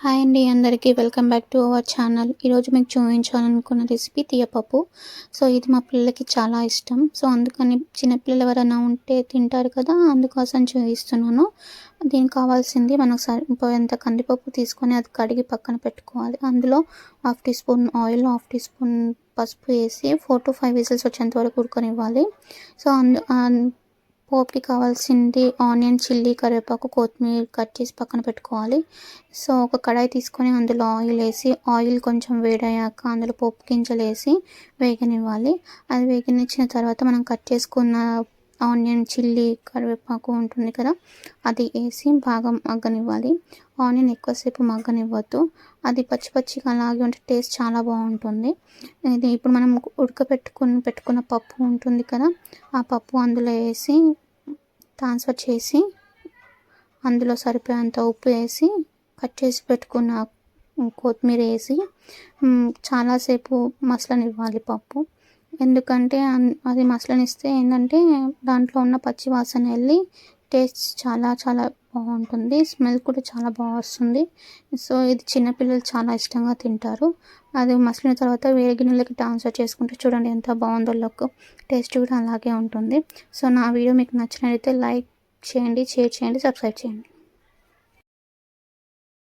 Hi అండి అందరికీ welcome back to our channel. ఈరోజు మీకు చూపించాలనుకున్న రెసిపీ తీయపప్పు. సో ఇది మా పిల్లలకి చాలా ఇష్టం. సో అందుకని చిన్నపిల్లలు ఎవరైనా ఉంటే తింటారు కదా, అందుకోసం చూపిస్తున్నాను. దీనికి కావాల్సింది మనకు సరిపోయేంత కందిపప్పు తీసుకొని అది కడిగి పక్కన పెట్టుకోవాలి. అందులో 1/2 teaspoon oil, 1/2 teaspoon పసుపు వేసి 4 to 5 విజిల్స్ వచ్చేంత వరకు ఉడకనివ్వాలి. సో పోపుకి కావాల్సింది ఆనియన్, చిల్లీ, కరివేపాకు, కొత్తిమీర కట్ చేసి పక్కన పెట్టుకోవాలి. సో ఒక కడాయి తీసుకొని అందులో ఆయిల్ వేసి, ఆయిల్ కొంచెం వేడయ్యాక అందులో పోపు గింజలు వేసి వేగనివ్వాలి. అది వేగనిచ్చిన తర్వాత మనం కట్ చేసుకున్న ఆనియన్, చిల్లీ, కరివేపాకు ఉంటుంది కదా, అది వేసి బాగా మగ్గనివ్వాలి. ఆనియన్ ఎక్కువసేపు మగ్గనివ్వద్దు, అది పచ్చి పచ్చిగా అలాగే ఉంటే టేస్ట్ చాలా బాగుంటుంది. ఇది ఇప్పుడు మనం పెట్టుకున్న పప్పు ఉంటుంది కదా, ఆ పప్పు అందులో వేసి ట్రాన్స్ఫర్ చేసి అందులో సరిపోయేంత ఉప్పు వేసి కట్ చేసి పెట్టుకున్న కొత్తిమీర వేసి చాలాసేపు మసలనివ్వాలి పప్పు. ఎందుకంటే అది మసలనిస్తే ఏంటంటే దాంట్లో ఉన్న పచ్చి వాసన వెళ్ళి టేస్ట్ చాలా చాలా బాగుంటుంది, స్మెల్ కూడా చాలా బాగా వస్తుంది. సో ఇది చిన్నపిల్లలు చాలా ఇష్టంగా తింటారు. అది మసలిన తర్వాత వేరే గిన్నెలకి ట్రాన్స్ఫర్ చేసుకుంటే చూడండి ఎంత బాగుందో లుక్, టేస్ట్ కూడా అలాగే ఉంటుంది. సో నా వీడియో మీకు నచ్చినట్లయితే లైక్ చేయండి, షేర్ చేయండి, సబ్స్క్రైబ్ చేయండి.